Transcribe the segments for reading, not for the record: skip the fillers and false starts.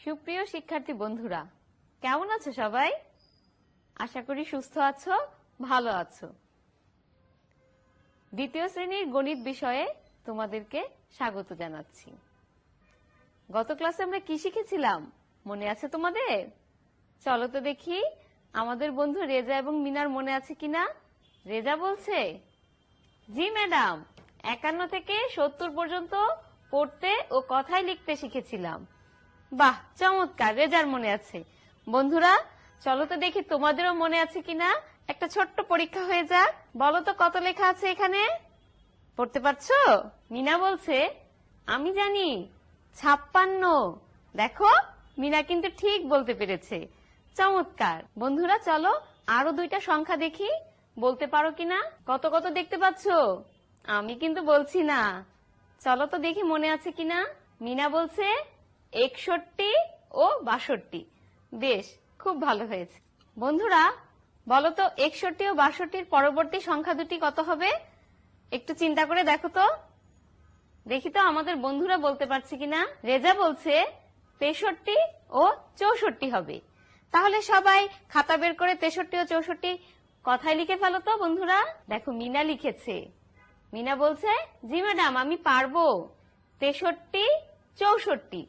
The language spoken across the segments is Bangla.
সুপ্রিয় শিক্ষার্থী বন্ধুরা, কেমন আছো সবাই? আশা করি সুস্থ আছো, ভালো আছো। দ্বিতীয় শ্রেণীর গণিত বিষয়ে তোমাদেরকে স্বাগত জানাচ্ছি। গত ক্লাসে আমরা কি শিখেছিলাম মনে আছে তোমাদের? চলো তো দেখি আমাদের বন্ধু রেজা এবং মিনার মনে আছে কিনা। রেজা বলছে, জি ম্যাডাম, 51 থেকে 70 পর্যন্ত পড়তে ও কথায় লিখতে শিখেছিলাম। বাহ, চমৎকার, রেজার মনে আছে। বন্ধুরা চলো তো দেখি তোমাদেরও মনে আছে কিনা। একটা ছোট্ট পরীক্ষা হয়ে যাক। বলো তো কত লেখা আছে এখানে, পড়তে পারছো? মিনা বলছে, আমি জানি 56। দেখো, মিনা কিন্তু ঠিক বলতে পেরেছে। চমৎকার। বন্ধুরা চলো আরো দুইটা সংখ্যা দেখি, বলতে পারো কিনা। কত কত দেখতে পাচ্ছো? আমি কিন্তু বলছি না। চলো তো দেখি মনে আছে কিনা। মিনা বলছে 61 ও 62। বেশ, খুব ভালো হয়েছে। বন্ধুরা বলো তো 61 ও 62-র পরবর্তী সংখ্যা দুটি কত হবে? একটু চিন্তা করে দেখো তো, দেখি তো আমাদের বন্ধুরা বলতে পারছে কিনা। রেজা বলছে 63 ও 64 হবে। তাহলে সবাই খাতা বের করে 63 ও 64 কথায় লিখে ফেলো তো বন্ধুরা। দেখো মিনা লিখেছে। মিনা বলছে, জি ম্যাডাম, আমি পারবো। 63, 64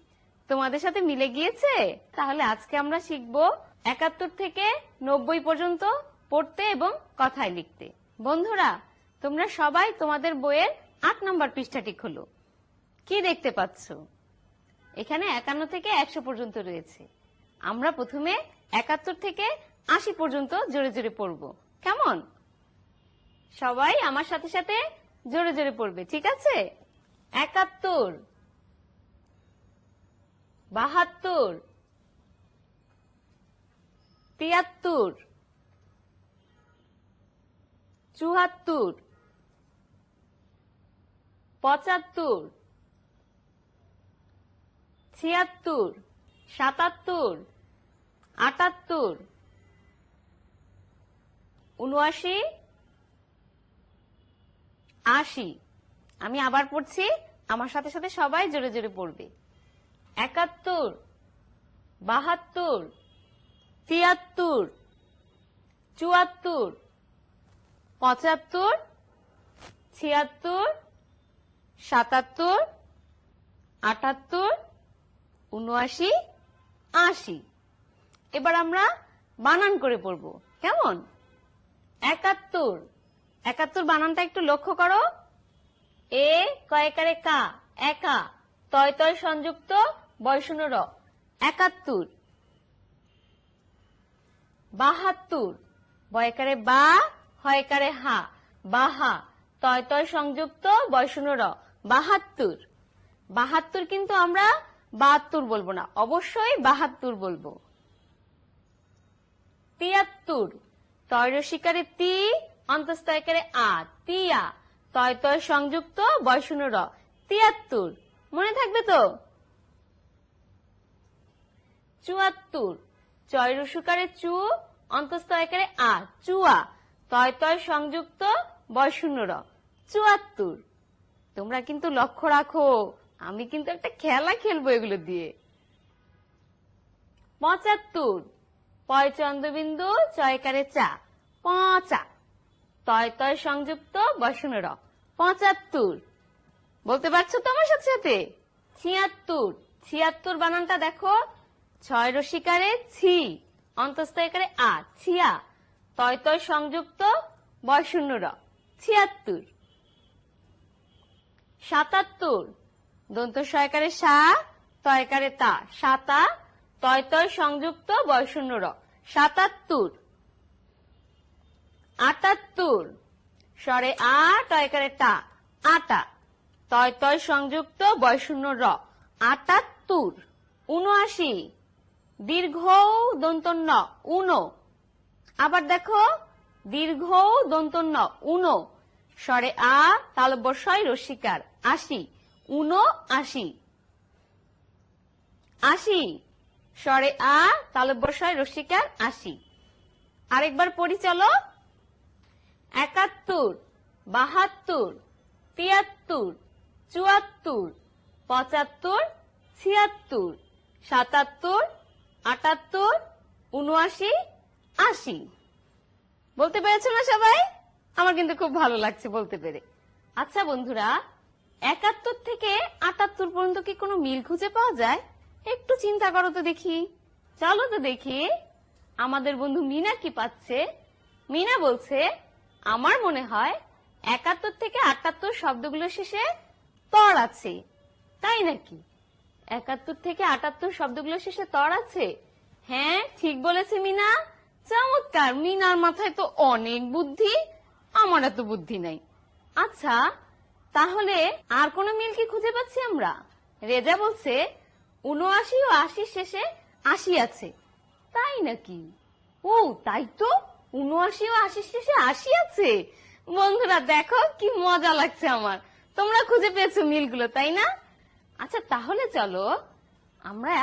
তোমাদের সাথে মিলে গিয়েছে। তাহলে আজকে আমরা শিখবো 71 থেকে 90 পর্যন্ত পড়তে এবং কথায় লিখতে। বন্ধুরা তোমরা সবাই তোমাদের বইয়ের 8 নম্বর পৃষ্ঠাটি খোলো। কি দেখতে পাচ্ছ? এখানে 51 থেকে 100 পর্যন্ত রয়েছে। আমরা প্রথমে 71 থেকে 80 পর্যন্ত জোরে জোরে পড়ব। কেমন? সবাই আমার সাথে সাথে জোরে জোরে পড়বে, ঠিক আছে? 71, 72, 73, 74, 75, 76, 77, 78, 79, 80। আমি আবার পড়ছি, আমার সাথে সাথে সবাই জোরে জোরে পড়বে। 71, 72, 73, 74, 75, 76, 77, 78, 79, 80। এবার আমরা বানান করে পড়ব, কেমন? 71, 71 বানানটা একটু লক্ষ্য করো। এ কয়কারে কা, একা, তয় তয় সংযুক্ত বয়শূন্য র, 71। 72, বয়কারে বা, হয়কারে হা, বাহা, তয় তয় সংযুক্ত বয়শূন্য র, 72। 72 কিন্তু আমরা 72 বলবো না, অবশ্যই 72 বলবো। 73, তয় রসিকারে তি, অন্তস্তয়কারে আ, তিয়া, তয় তয় সংযুক্ত বয়শূন্য র, 73। মনে থাকবে তো? 74, চয় রসুকারে চু, অন্তস্তয়কারে আ, চুয়া, তয় তয় সংযুক্ত বয়শূন্য র, 74। তোমরা কিন্তু লক্ষ্য রাখো, আমি কিন্তু একটা খেলা খেলবো এগুলো দিয়ে। 75, পয় চন্দ্রবিন্দু চয়কারে চা, পচা, তয় তয় সংযুক্ত বয়শূন্য র, 75। বলতে পারছো তো আমার সাথে সাথে? 76, 76 বানানটা দেখো। ছয় রসিকারে ছি, অন্তস্তয়কারে আ, ছিয়া, তয় তয় সংযুক্ত বয়শূন্য র, 76। 77, দন্ত সয়কারে সা, তয়কারে তা, সাতা, তয় তয় সংযুক্ত বয়শূন্য র, 77। 78, স্বরে আ, টয়কারে টা, আটা, তয় তয় সংযুক্ত বয়শূন্য র, 78। 79, দীর্ঘ দন্ত ন, উনো। আবার দেখো, দীর্ঘ দন্ত ন, উনো, স্বরে আ, তালব্যস্বয় রস্যিকার, 80, 79। 80, স্বরে আ, তালব্যস্বয় রস্যিকার, 80। আরেকবার পড়ি চলো। 71, 72, 73, 74, 75, 76, 77, 78, 79, 80। বলতে পেরেছো না সবাই? আমার কিন্তু খুব ভালো লাগছে বলতে পেরে। আচ্ছা বন্ধুরা, 71 থেকে 78 পর্যন্ত কি কোনো মিল খুঁজে পাওয়া যায়? একটু চিন্তা করো তো দেখি। চলো তো দেখি আমাদের বন্ধু মিনা কি পাচ্ছে। মিনা বলছে, আমার মনে হয় 71 থেকে 78 শব্দগুলোর শেষে তর আছে। তাই নাকি? 71 থেকে 78 শব্দগুলোর শেষে তর আছে? হ্যাঁ, ঠিক বলেছে মিনা। চমৎকার, মিনার মাথায় তো অনেক বুদ্ধি, আমার এত বুদ্ধি নাই। আচ্ছা, তাহলে আর কোনো মিল কি খুঁজে পাচ্ছি আমরা? রেজা বলছে 79 ও 80 শেষে 80 আছে। তাই নাকি? ও তাই তো, 79 ও 80 শেষে 80 আছে। বন্ধুরা দেখো কি মজা লাগছে আমার, তোমরা খুঁজে পেয়েছো মিলগুলো, তাই না? আচ্ছা তাহলে চলো আমরা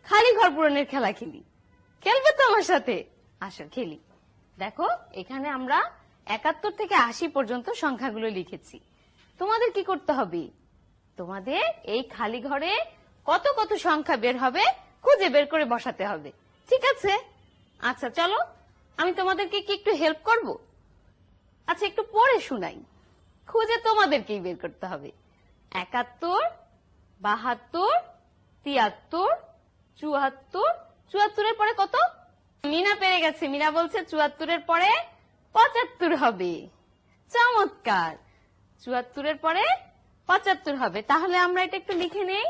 খালি ঘর পূরণের খেলা খেলি। খেলবে তো আমার সাথে? আসো খেলি। দেখো এখানে আমরা 71 থেকে 80 পর্যন্ত সংখ্যাগুলো লিখেছি। তোমাদের কি করতে হবে? তোমাদের এই খালি ঘরে কত কত সংখ্যা বের হবে খুঁজে বের করে বসাতে হবে। ঠিক আছে? আচ্ছা চলো আমি তোমাদেরকে কি একটু হেল্প করব? আচ্ছা একটু পড়ে শোনাই, খুঁজে তোমাদেরকেই বের করতে হবে। 71, 72, 73, 74, 74 এর পরে কত? মিনা পেরে গেছে। মিনা বলছে 74 এর পরে 75 হবে। চমৎকার, 74 এর পরে 75 হবে। তাহলে আমরা এটা একটু লিখে নেই।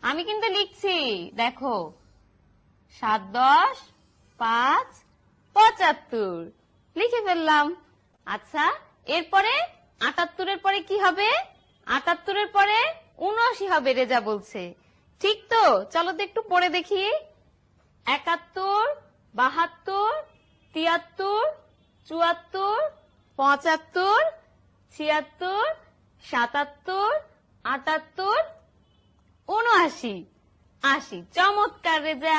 আমি কিন্তু লিখছি, দেখো 7, 10, 5, 75 লিখে ফেললাম। আচ্ছা এরপরে 78 এর পরে কি হবে? 78 এর পরে 79 হবে রেজা বলছে। ঠিক তো? চলো তো একটু পড়ে দেখি। 71, 72, 73, 74, 75, 76, 77, 78, 79, 80। চমৎকার রেজা,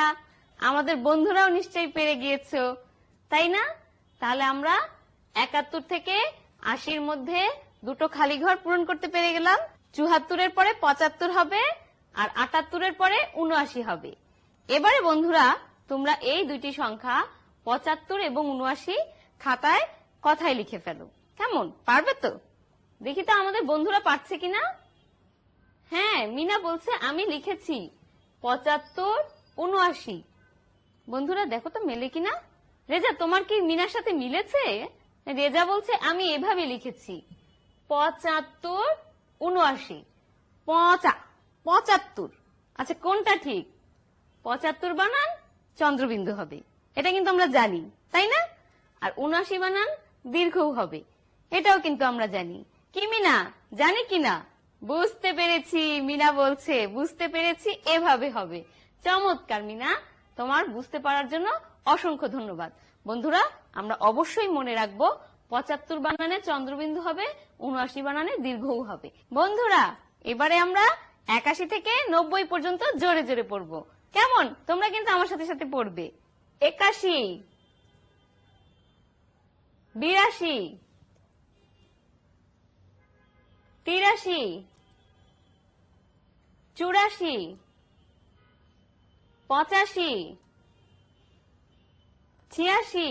আমাদের বন্ধুরাও নিশ্চয়ই পেরে গিয়েছো, তাই না? তাহলে আমরা 71 থেকে 80-র মধ্যে দুটো খালি ঘর পূরণ করতে পেরে গেলাম। 74 এর পরে 75 হবে আর 78 এর পরে 79 হবে। এবারে বন্ধুরা তোমরা এই দুইটি সংখ্যা 75 এবং 79 খাতায় কথায় লিখে ফেলো। কেমন, পারবে তো? দেখি তো আমাদের বন্ধুরা পারছে কিনা। হ্যাঁ, মিনা বলছে আমি লিখেছি 75, 79। বন্ধুরা দেখো তো মেলে কিনা। রেজা তোমার কি মিনার সাথে মিলেছে? রেজা বলছে আমি এভাবে লিখেছি 75, 79। 75। আচ্ছা কোনটা ঠিক? 75 বানান চন্দ্রবিন্দু হবে, এটা কিন্তু আমরা জানি, তাই না? আর 79 বানান দীর্ঘও হবে, এটাও কিন্তু আমরা জানি। কি মিনা, জানি কিনা? বুঝতে পেরেছি, মিনা বলছে বুঝতে পেরেছি, এভাবে হবে। চমৎকার মিনা, তোমার বুঝতে পারার জন্য অসংখ্য ধন্যবাদ। বন্ধুরা আমরা অবশ্যই মনে রাখবো 75 বানানে চন্দ্রবিন্দু হবে, 79 বানানে দীর্ঘও হবে। বন্ধুরা এবারে আমরা 81 থেকে 90 পর্যন্ত জোরে জোরে পড়বো। কেমন? তোমরা কিন্তু আমার সাথে সাথে পড়বে। 81, 82, 83, 84, 85, 86,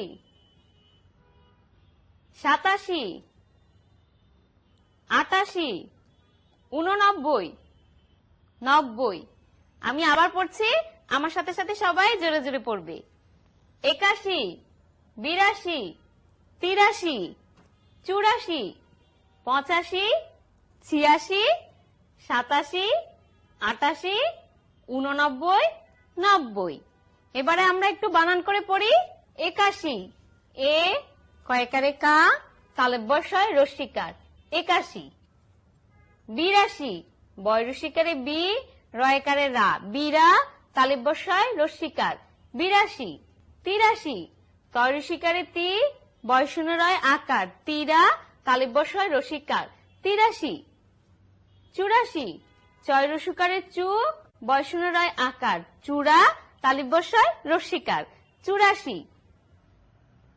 87, 88, 89, 90। আমি আবার পড়ছি, আমার সাথে সাথে সবাই জোরে জোরে পড়বে। 81, 82, 83, 84, 85, 86, 87, 88, 89, 90। এবারে আমরা একটু বানান করে পড়ি। 81, এ কয়কারে কা, তালব্যস্বয় রস্যিকার 81। 82, বয় রস্যিকারে বি, রয়কারে রা, বিরা, তালব্যস্বয় রস্যিকার 82। 83, তয় রস্যিকারে তি, বয় শূন্য রয় আকার, তিরা, তালব্যস্বয় রস্যিকার 83। 84, চয় রস্যিকারে চু, বয় শূন্য রয় আকার, চূড়া, তালব্যস্বয় রস্যিকার 84।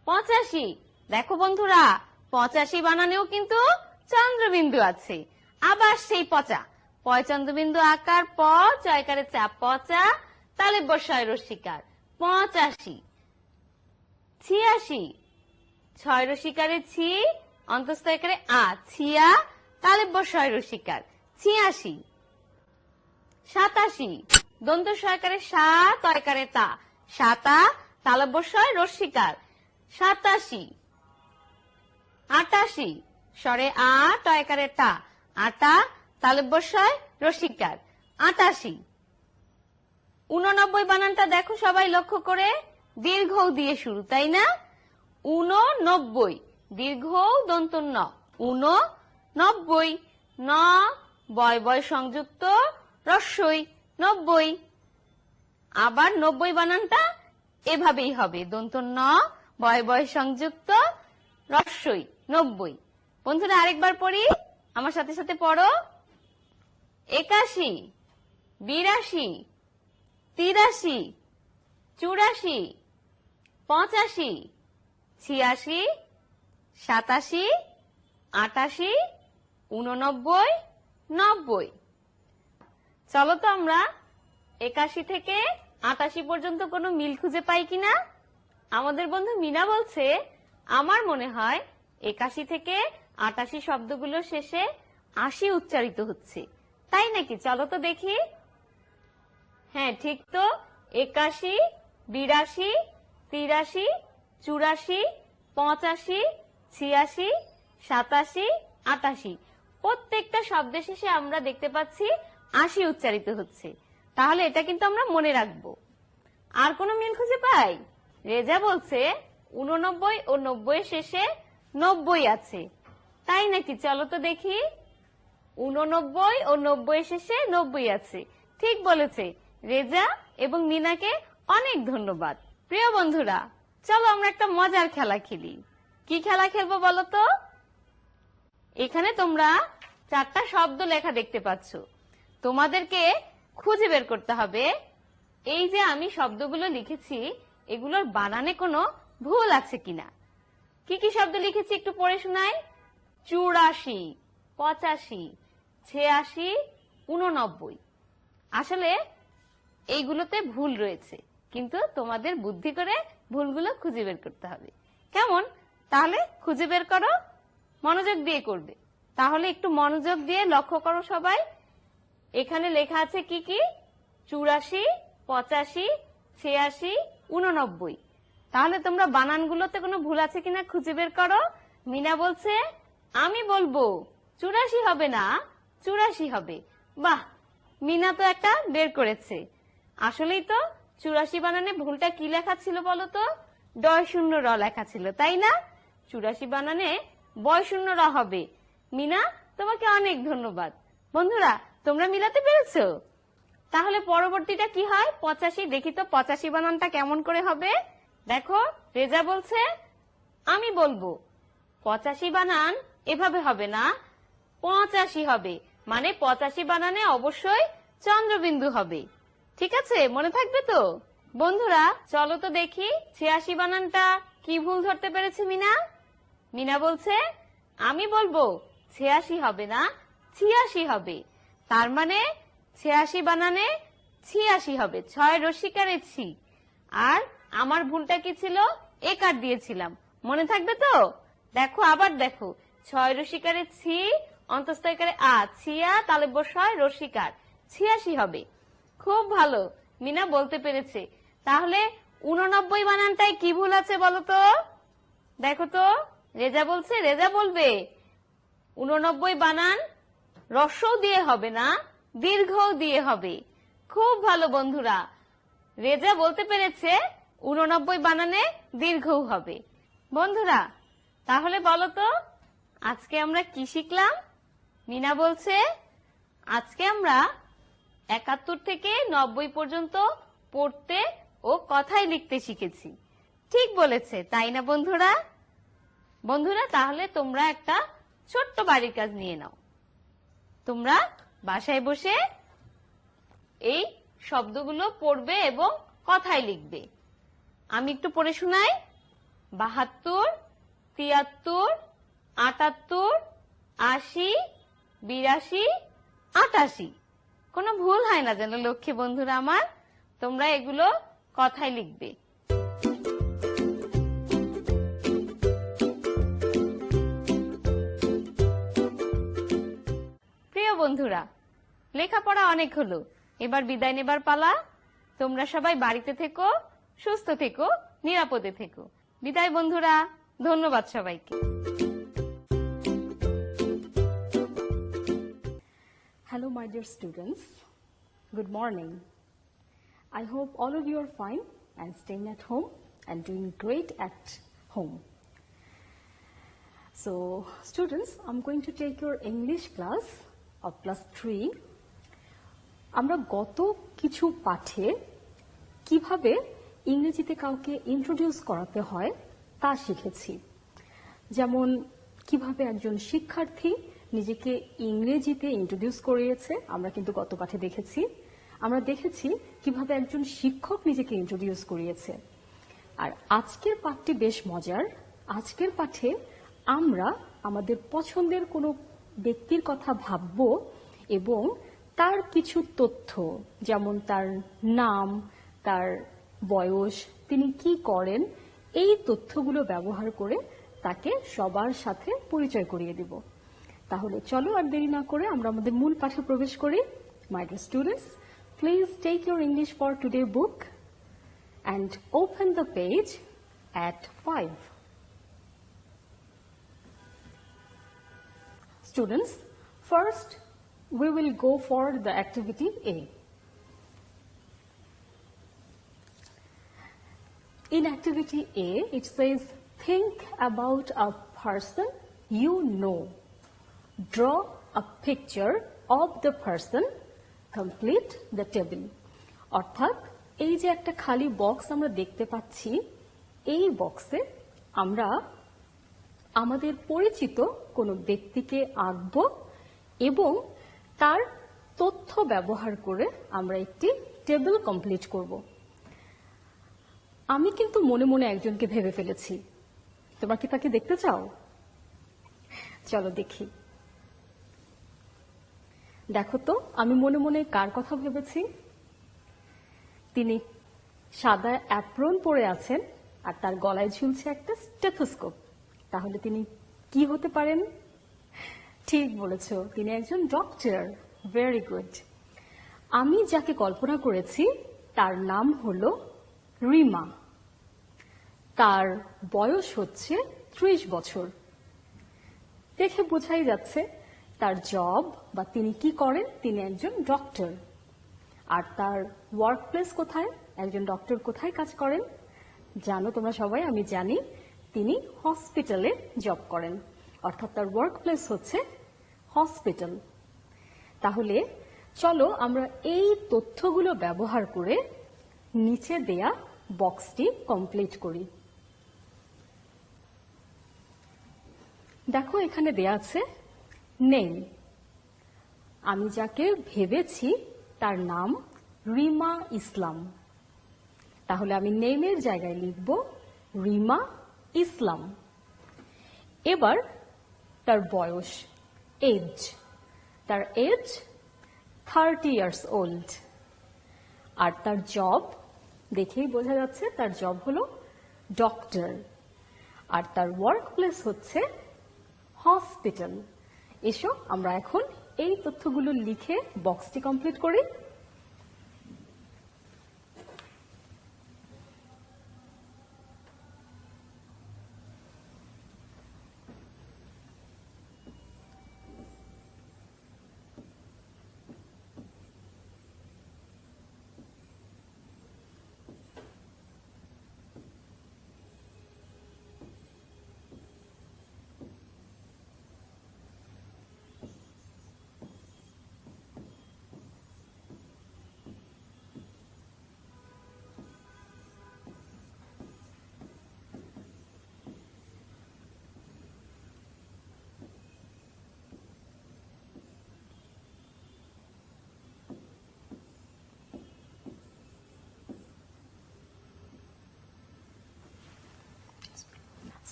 85, দেখো বন্ধুরা 85 বানানেও কিন্তু চন্দ্রবিন্দু আছে। আবার সেই পচা পয় চন্দ্রবিন্দু আকার প, চয়কারে চা, পচা, তালে বসায় রসিকার 85। 86, ছয় রসিকারে ছি, অন্তস্থ একারে আ, ছিয়া, তালে বসায় রসিকার 86। 87, দন্ত সয়কারে সা, তয়কারে তা, সাতা, তালে বসায় রসিকার 87। 88, স্বরে আ, টয়কারে টা, আটা, তালে বসায় রসিকার 88। 89 বানানটা দেখো সবাই লক্ষ্য করে, দীর্ঘ দিয়ে শুরু, তাই না? 89, দীর্ঘ দন্ত ন, 89, ন, বয় বয় সংযুক্ত রস্বই 90। আবার 90 বানানটা এভাবেই হবে, দন্ত ন, বয় বয় সংযুক্ত রস্বই 90। বন্ধুরা আরেকবার পড়ি, আমার সাথে সাথে পড়ো। 81, 82, 83, 84, 85, 86, 87, 88, 89, 90। চলো তো আমরা 81 থেকে 88 পর্যন্ত কোনো মিল খুঁজে পাই কিনা। আমাদের বন্ধু মিনা বলছে, আমার মনে হয় 81 থেকে 88 শব্দগুলো শেষে 80 উচ্চারিত হচ্ছে, তাই নাকি? চলো তো দেখি। হ্যাঁ ঠিক তো, 81, 82, 83, 84, 85, 86, 87, 88 প্রত্যেকটা শব্দের শেষে আমরা দেখতে পাচ্ছি 80 উচ্চারিত হচ্ছে। তাহলে এটা কিন্তু আমরা মনে রাখবো। আর কোনো মিল খুঁজে পাই? রেজা বলছে 89 ও 90 এর শেষে 90 আছে, তাই নাকি? চলো তো দেখি। 89 ও 90 এর শেষে 90 আছে, ঠিক বলেছে রেজা এবং মিনাকে অনেক ধন্যবাদ। প্রিয় বন্ধুরা, চলো আমরা একটা মজার খেলা খেলি। কি খেলা খেলবো বলো তো? এখানে তোমরা 4টা শব্দ লেখা দেখতে পাচ্ছ, তোমাদেরকে খুঁজে বের করতে হবে এই যে আমি শব্দগুলো লিখেছি এগুলোর বানানে কোনো ভুল আছে কিনা। কি কি শব্দ লিখেছি একটু পড়ে শোনাই। 84, 85, 86, 89। আসলে এইগুলোতে ভুল রয়েছে, কিন্তু তোমাদের বুদ্ধি করে ভুলগুলো খুঁজে বের করতে হবে। কেমন? তাহলে খুঁজে বের করো, মনোযোগ দিয়ে করবে। তাহলে একটু মনোযোগ দিয়ে লক্ষ্য করো সবাই। এখানে লেখা আছে কি কি? 84, 85, 86, 89। তাহলে তোমরা বানানগুলোতে কোনো ভুল আছে কিনা খুঁজে বের করো। মিনা বলছে আমি বলবো 84 হবে না, 84 হবে। বাহ, মিনা তো একটা বের করেছে। আসলেই তো 84 বানানে ভুলটা কি লেখা ছিল বলো তো? ডয় শূন্য র লেখা ছিল, তাই না? 84 বানানে বয় শূন্য র হবে। মিনা, তোমাকে অনেক ধন্যবাদ। বন্ধুরা, তোমরা মিলাতে পেরেছো? তাহলে পরবর্তীটা কি হয়? 85। দেখি তো 85 বানানটা কেমন করে হবে। দেখো, রেজা বলছে আমি বলবো 85 বানান এভাবে হবে না, 85 হবে। মানে 85 বানানে অবশ্যই চন্দ্রবিন্দু হবে। ঠিক আছে, মনে থাকবে তো? বন্ধুরা চলো তো দেখি 86 বানানটা কি ভুল ধরতে পেরেছে মিনা। মিনা বলছে আমি বলবো 86 হবে না, 86 হবে। তার মানে 86 বানানে 86 হবে, 6 রসিকারে ছি। আর আমার ভুলটা কি ছিল? একার দিয়েছিলাম, মনে থাকবে তো? দেখো, আবার দেখো, 6 রসিকারে ছি, অন্তস্থ একারে আ, ছিয়া, তালে বসায় রসিকার 86 হবে। খুব ভালো, মিনা বলতে পেরেছে। তাহলে 89 বানানটায় কি ভুল আছে বলো তো? দেখো তো, রেজা বলছে, রেজা বলবে 89 বানান রস্বও দিয়ে হবে না, দীর্ঘও দিয়ে হবে। খুব ভালো বন্ধুরা, রেজা বলতে পেরেছে 89 বানানে দীর্ঘও হবে। বন্ধুরা তাহলে বলো তো আজকে আমরা কি শিখলাম? মিনা বলছে আজকে আমরা 71 থেকে 90 পর্যন্ত পড়তে ও কথায় লিখতে শিখেছি। ঠিক বলেছে, তাই না বন্ধুরা? বন্ধুরা তাহলে তোমরা একটা ছোট্ট বাড়ির কাজ নিয়ে নাও। তোমরা বাসায় বসে এই শব্দগুলো পড়বে এবং কথায় লিখবে। আমি একটু পড়ে শোনাই। 72, 73, 78, 80, 82, 88। কোনো ভুল হয় না যেন লক্ষ্মী বন্ধুরা আমার, তোমরা এগুলো কথায় লিখবে। প্রিয় বন্ধুরা, লেখাপড়া অনেক হলো, এবার বিদায় নেবার পালা। তোমরা সবাই বাড়িতে থেকো, সুস্থ থেকো, নিরাপদে থেকো। বিদায় বন্ধুরা, ধন্যবাদ সবাইকে। Hello my dear students, good morning. I hope all of you are fine and staying at home and doing great at home. So students, I'm going to take your English class of class 3. আমরা গত কিছু পাঠে কিভাবে ইংরেজিতে কাউকে ইন্ট্রোডিউস করাতে হয় তা শিখেছি। যেমন কিভাবে একজন শিক্ষার্থী নিজেকে ইংরেজিতে ইন্ট্রোডিউস করিয়েছে, আমরা কিন্তু গত পাঠে দেখেছি। আমরা দেখেছি কিভাবে একজন শিক্ষক নিজেকে ইন্ট্রোডিউস করিয়েছে। আর আজকের পাঠটি বেশ মজার। আজকের পাঠে আমরা আমাদের পছন্দের কোনো ব্যক্তির কথা ভাববো এবং তার কিছু তথ্য, যেমন তার নাম, তার বয়স, তিনি কি করেন, এই তথ্যগুলো ব্যবহার করে তাকে সবার সাথে পরিচয় করিয়ে দিব। তাহলে চলো আর দেরি না করে আমরা আমাদের মূল পাঠে প্রবেশ করি। My dear students, please take your English for Today book and open the page at 5. Students, first we will go for the activity A. In activity A, it says, think about a person you know. Draw a picture of the person, complete the table. অর্থাৎ এই যে একটা খালি বক্স আমরা দেখতে পাচ্ছি, এই বক্সে আমরা আমাদের পরিচিত কোনো ব্যক্তিকে আঁকব এবং তার তথ্য ব্যবহার করে আমরা একটি টেবিল কমপ্লিট করব। আমি কিন্তু মনে মনে একজনকে ভেবে ফেলেছি, তোমরা কি তাকে দেখতে চাও? চলো দেখি। দেখো তো আমি মনে মনে কার কথা ভেবেছি। তিনি সাদা অ্যাপ্রন পরে আছেন আর তার গলায় ঝুলছে একটা স্টেথোস্কোপ। তাহলে তিনি কি হতে পারেন? ঠিক বলেছো, তিনি একজন ডক্টর। Very good. আমি যাকে কল্পনা করেছি তার নাম হলো রিমা। তার বয়স হচ্ছে 30 বছর। দেখে বোঝাই যাচ্ছে তার জব বা তিনি কি করেন, তিনি একজন ডক্টর। আর তার ওয়ার্ক প্লেস কোথায়, একজন ডক্টর কোথায় কাজ করেন জানো তোমরা সবাই? আমি জানি, তিনি হসপিটালে জব করেন, অর্থাৎ তার ওয়ার্ক প্লেস হচ্ছে হসপিটাল। তাহলে চলো আমরা এই তথ্যগুলো ব্যবহার করে নিচে দেয়া বক্সটি কমপ্লিট করি। দেখো এখানে দেয়া আছে নেম। আমি যাকে ভেবেছি তার নাম রিমা ইসলাম। তাহলে আমি নেমের জায়গায় লিখব রিমা ইসলাম। এবার তার বয়স, এজ, তার এজ 30 ইয়ার্স ওল্ড। আর তার জব দেখেই বোঝা যাচ্ছে তার জব হলো ডক্টর। আর তার ওয়ার্ক প্লেস হচ্ছে হসপিটাল। এসো আমরা এখন এই তথ্যগুলো লিখে বক্সটি কমপ্লিট করি।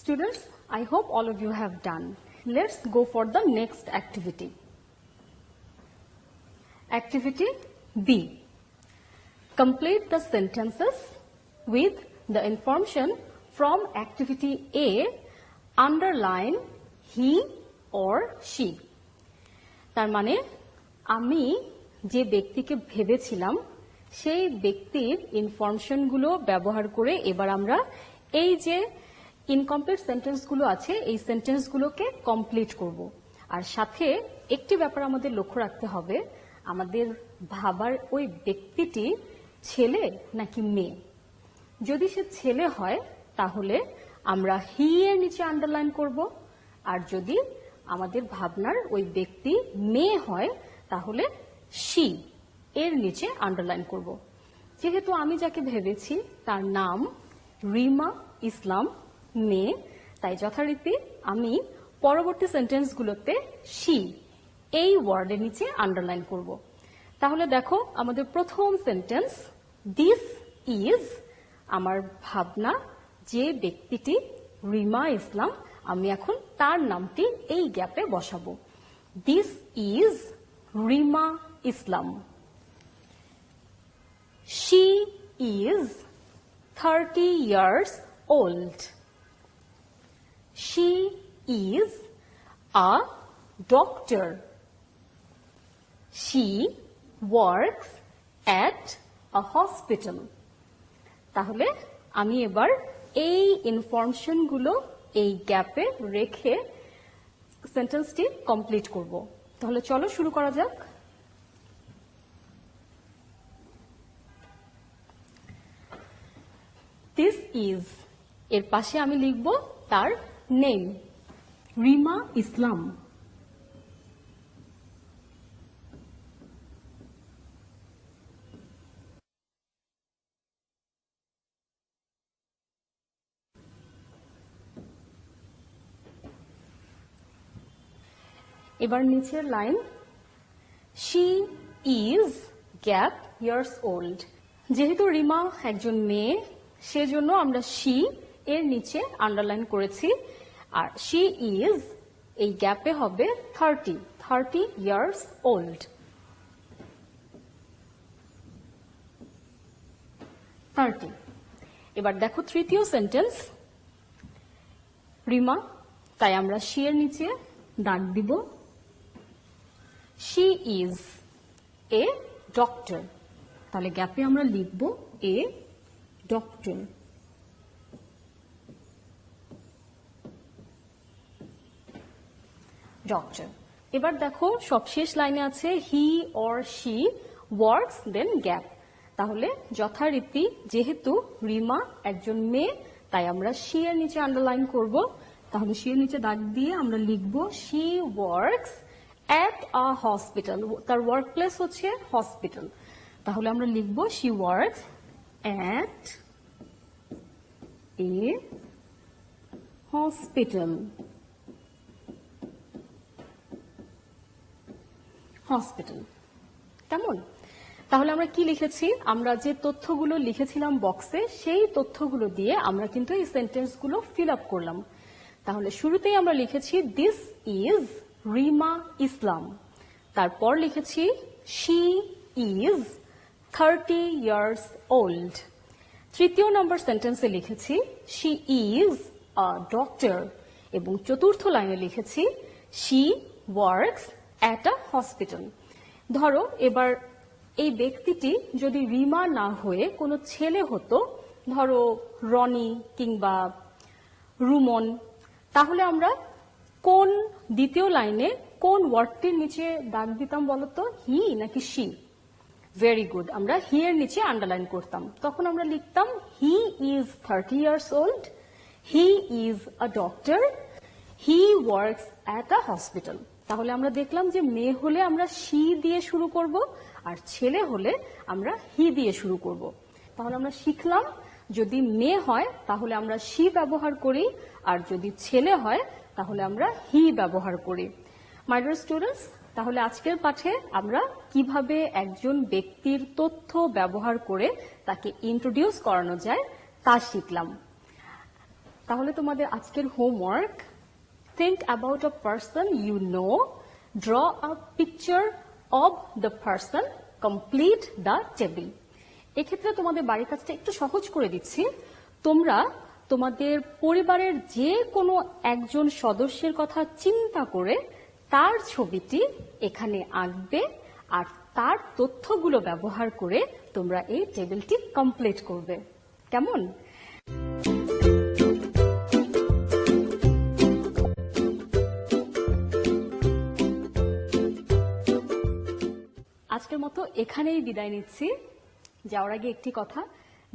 Students, I hope all of you have done. Let's go for the next activity. Activity B. Complete the sentences with the information from activity A, underline he or she. তার মানে আমি যে ব্যক্তিকে ভেবেছিলাম সেই ব্যক্তির ইনফরমেশনগুলো ব্যবহার করে এবার আমরা এই যে ইনকমপ্লিট সেন্টেন্সগুলো আছে এই সেন্টেন্সগুলোকে কমপ্লিট করব। আর সাথে একটি ব্যাপার আমাদের লক্ষ্য রাখতে হবে, আমাদের ভাবার ওই ব্যক্তিটি ছেলে নাকি মেয়ে। যদি সে ছেলে হয় তাহলে আমরা হি এর নিচে আন্ডারলাইন করব, আর যদি আমাদের ভাবনার ওই ব্যক্তি মেয়ে হয় তাহলে শি এর নিচে আন্ডারলাইন করব। যেহেতু আমি যাকে ভেবেছি তার নাম রিমা ইসলাম, মেয়ে, তাই যথারীতি আমি পরবর্তী সেন্টেন্সগুলোতে শি এই ওয়ার্ডের নিচে আন্ডারলাইন করব। তাহলে দেখো আমাদের প্রথম সেন্টেন্স, দিস ইজ, আমার ভাবনা যে ব্যক্তিটি রিমা ইসলাম, আমি এখন তার নামটি এই গ্যাপে বসাবো। This is Rima Islam. She is 30 years old. She is a doctor. She works at a hospital. তাহলে আমি এবার এই ইনফরমেশনগুলো এই গ্যাপে রেখে সেন্টেন্সটি কমপ্লিট করব। তাহলে চলো শুরু করা যাক। দিস ইজ এর পাশে আমি লিখব তার নেম, রিমা ইসলাম। এবার নিচের line, she is gap years old. যেহেতু রিমা একজন মেয়ে সেজন্য আমরা শি এর নিচে আন্ডারলাইন করেছি, আর শি ইজ এই গ্যাপে হবে 30 ইয়ার্স ওল্ড। 30। এবার দেখো তৃতীয় সেন্টেন্স, রিমা, তাই আমরা শি এর নিচে দাগ দিব। শি ইজ এ ডক্টর, তাহলে গ্যাপে আমরা লিখব এ ডক্টর। ডক্টর। এবার দেখো সবশেষ লাইনে আছে he or she works then gap. তাহলে যথারীতি যেহেতু রিমা একজন মেয়ে তাই আমরা শি এর নিচে আন্ডারলাইন করব। তাহলে শি এর নিচে দাগ দিয়ে আমরা লিখব she works at a hospital. তার ওয়ার্ক প্লেস হচ্ছে হসপিটাল, তাহলে আমরা লিখব she works at a hospital. Hospital কেমন? তাহলে আমরা কি লিখেছি, আমরা যে তথ্যগুলো লিখেছিলাম বক্সে সেই তথ্যগুলো দিয়ে আমরা কিন্তু এই সেন্টেন্সগুলো ফিল আপ করলাম। তাহলে শুরুতেই আমরা লিখেছি দিস ইজ রিমা ইসলাম, তারপর লিখেছি শি ইজ 30 ইয়ার্স ওল্ড। তৃতীয় নম্বর সেন্টেন্সে লিখেছি শি ইজ আ ডক্টর, এবং চতুর্থ লাইনে লিখেছি she works at a hospital. ধরো এবার এই ব্যক্তিটি যদি রিমা না হয়ে কোনো ছেলে হতো, ধরো রনি কিংবা রুমন, তাহলে আমরা কোন দ্বিতীয় লাইনে কোন ওয়ার্ডটির নিচে দাগ দিতাম বলতো, হি নাকি শি? ভেরি গুড, আমরা হি এর নিচে আন্ডারলাইন করতাম। তখন আমরা লিখতাম he is 30 years old, he is a doctor, he works at a hospital. তাহলে আমরা দেখলাম যে মেয়ে হলে আমরা শি দিয়ে শুরু করব, আর ছেলে হলে আমরা হি দিয়ে শুরু করব। তাহলে আমরা শিখলাম যদি মেয়ে হয় তাহলে আমরা শি ব্যবহার করি, আর যদি ছেলে হয় তাহলে আমরা হি ব্যবহার করি। মাই ডিয়ার স্টুডেন্টস, তাহলে আজকের পাঠে আমরা কিভাবে একজন ব্যক্তির তথ্য ব্যবহার করে তাকে ইন্ট্রোডিউস করানো যায় তা শিখলাম। তাহলে তোমাদের আজকের homework, think about a person you know, draw a picture of the person complete the table. এক্ষেত্রে তোমাদের বাড়ির কাজটা একটু সহজ করে দিচ্ছি। তোমরা তোমাদের পরিবারের যে কোনো একজন সদস্যের কথা চিন্তা করে তার ছবিটি এখানে আঁকবে আর তার তথ্যগুলো ব্যবহার করে তোমরা এই টেবিলটি কমপ্লিট করবে। কেমন? আজকের মতো এখানেই বিদায় নিচ্ছি। যাওয়ার আগে একটি কথা,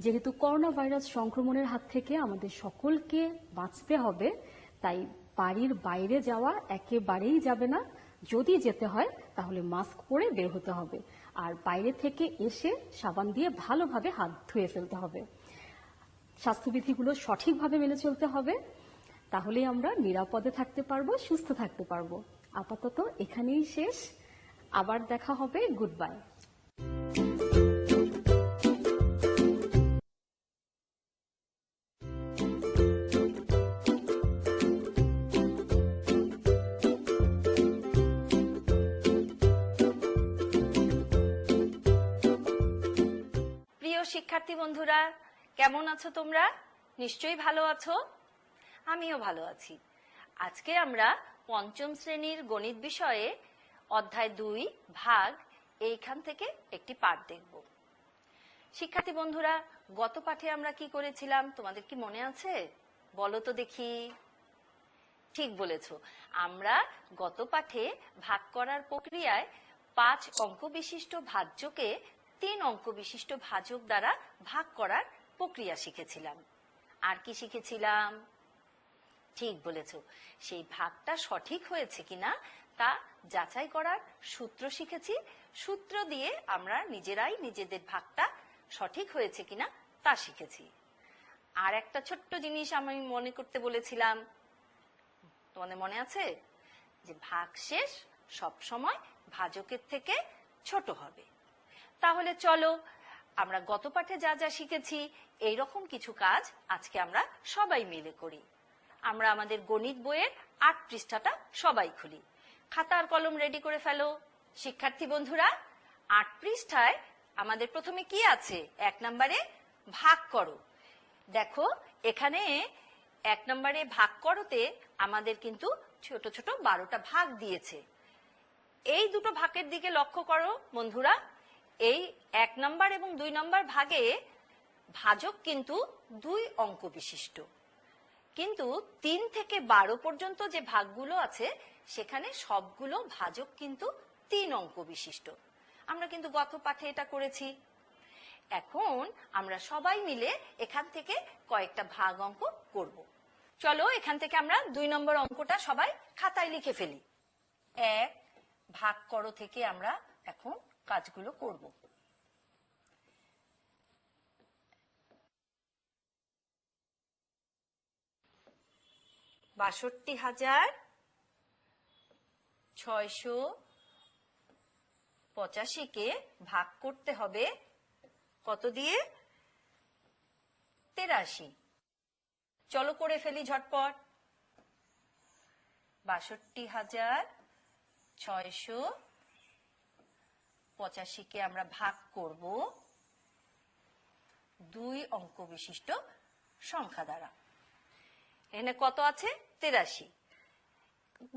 যেহেতু করোনা ভাইরাস সংক্রমণের হাত থেকে আমাদের সকলকে বাঁচতে হবে, তাই বাড়ির বাইরে যাওয়া একেবারেই যাবে না। যদি যেতে হয় তাহলে মাস্ক পরে বের হতে হবে, আর বাইরে থেকে এসে সাবান দিয়ে ভালোভাবে হাত ধুয়ে ফেলতে হবে। স্বাস্থ্যবিধিগুলো সঠিকভাবে মেনে চলতে হবে, তাহলেই আমরা নিরাপদে থাকতে পারবো, সুস্থ থাকতে পারবো। আপাতত এখানেই শেষ, আবার দেখা হবে। Good bye. প্রিয় শিক্ষার্থী বন্ধুরা, কেমন আছো তোমরা? নিশ্চয়ই ভালো আছো। আমিও ভালো আছি। আজকে আমরা পঞ্চম শ্রেণীর গণিত বিষয়ে অধ্যায় 2 ভাগ এইখান থেকে একটি পাঠ দেখব। শিক্ষার্থী বন্ধুরা, গত পাঠে আমরা কি করেছিলাম তোমাদের কি মনে আছে? বলো তো দেখি। ঠিক বলেছো, আমরা গত পাঠে ভাগ করার প্রক্রিয়ায় 5 অঙ্ক বিশিষ্ট ভাজ্যকে 3 অঙ্ক বিশিষ্ট ভাজক দ্বারা ভাগ করার প্রক্রিয়া শিখেছিলাম। আর কি শিখেছিলাম? ঠিক বলেছো, সেই ভাগটা সঠিক হয়েছে কিনা তা যাচাই করার সূত্র শিখেছি। সূত্র দিয়ে আমরা নিজেরাই নিজেদের ভাগটা সঠিক হয়েছে কিনা তা শিখেছি। আর একটা ছোট্ট জিনিস আমি মনে করতে বলেছিলাম, তোমাদের মনে আছে? যে ভাগশেষ সব সময় ভাজকের থেকে ছোট হবে। তাহলে চলো আমরা গত পাঠে যা যা শিখেছি এইরকম কিছু কাজ আজকে আমরা সবাই মিলে করি। আমরা আমাদের গণিত বইয়ের 8 পৃষ্ঠাটা সবাই খুলি। খাতা আর কলম রেডি করে ফেলো। শিক্ষার্থী বন্ধুরা, 8 পৃষ্ঠায় আমাদের প্রথমে কি আছে? 1 নম্বরে ভাগ করো। দেখো এখানে 1 নম্বরে ভাগ করোতে আমাদের কিন্তু ছোট ছোট 12টা ভাগ দিয়েছে। এই দুটো ভাগের দিকে লক্ষ্য করো বন্ধুরা। এই 1 নম্বর এবং 2 নম্বর ভাগে ভাজক কিন্তু 2 অঙ্ক বিশিষ্ট, কিন্তু 3 থেকে 12 পর্যন্ত যে ভাগগুলো আছে সেখানে সবগুলো ভাজক কিন্তু 3 অঙ্ক বিশিষ্ট। আমরা কিন্তু গত পাঠে এটা করেছি। এখন আমরা সবাই মিলে এখান থেকে কয়েকটা ভাগ অঙ্ক করব। চলো এখান থেকে আমরা 2 নম্বর অঙ্কটা সবাই খাতায় লিখে ফেলি। 1 ভাগ করো থেকে আমরা এখন কাজগুলো করব। বাষট্টি হাজার 685 ভাগ করতে হবে কত দিয়ে? 83। চলো করে ফেলি ঝটপট। 62,685 আমরা ভাগ করব 2 অঙ্ক বিশিষ্ট সংখ্যা দ্বারা। এখানে কত আছে? 83,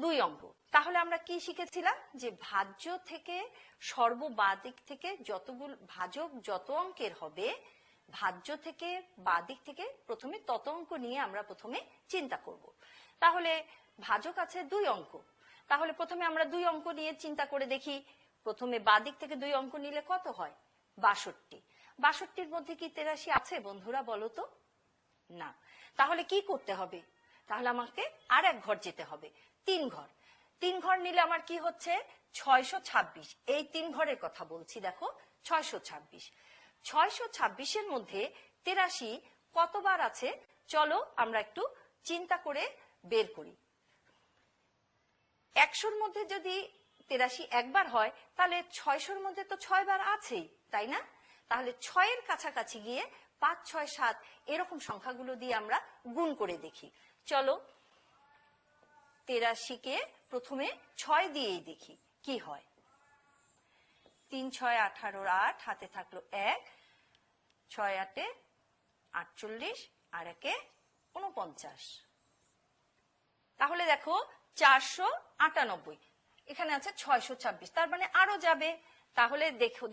2 অঙ্ক। তাহলে আমরা কি শিখেছিলাম? যে ভাজ্য থেকে সর্ববাদিক থেকে যতগুলো ভাজক যত অঙ্কের হবে, ভাজ্য থেকে বাদিক থেকে প্রথমে তত অঙ্ক নিয়ে আমরা প্রথমে চিন্তা করব। তাহলে ভাজক আছে 2 অঙ্ক, তাহলে প্রথমে আমরা 2 অঙ্ক নিয়ে চিন্তা করে দেখি। প্রথমে বাদিক থেকে 2 অঙ্ক নিলে কত হয়? 62। 62-র মধ্যে কি 83 আছে বন্ধুরা, বলো তো? না। তাহলে কি করতে হবে? তাহলে আমাকে আর 1 ঘর যেতে হবে, 3 ঘর। 3 ঘর নিলে আমার কি হচ্ছে? 626। এই 3 ঘরের কথা বলছি। দেখো 626। 626-এর মধ্যে 83 কতবার আছে চলো আমরা একটু চিন্তা করে বের করি। 100-র মধ্যে যদি 83 একবার হয় তাহলে 600-র মধ্যে তো 6 বার আছেই, তাই না? তাহলে 6-এর কাছাকাছি গিয়ে 5, 6, 7 এরকম সংখ্যাগুলো দিয়ে আমরা গুণ করে দেখি। চলো 83-কে প্রথমে 6 দিয়েই দেখি কি হয়। 3 6 18 8, হাতে থাকলো 1, 6 8 48 আর 1 49। তাহলে দেখো 498, এখানে আছে 626, তার মানে আরো যাবে। তাহলে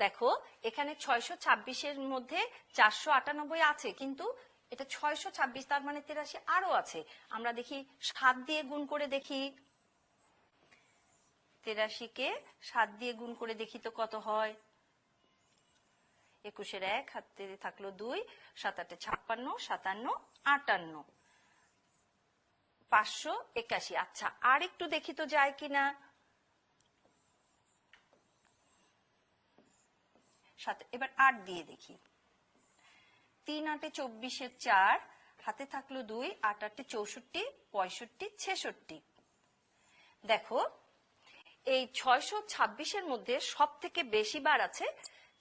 দেখো এখানে 626-এর মধ্যে 498 আছে, কিন্তু এটা 626, তার মানে 83 আরো আছে। আমরা দেখি 7 দিয়ে গুণ করে দেখি, 83 কে 7 দিয়ে গুণ করে দেখি তো কত হয়। 21-এর 1, হাতে থাকলো 2, 7 8 56, 57 58, 581। আচ্ছা, আর একটু দেখি তো যায় কিনা। এবার 8 দিয়ে দেখি। 3 8 24-এর 4, হাতে থাকলো 2, 8 8 64, 65 66। দেখো এই 626-এর মধ্যে সব থেকে বেশি বার আছে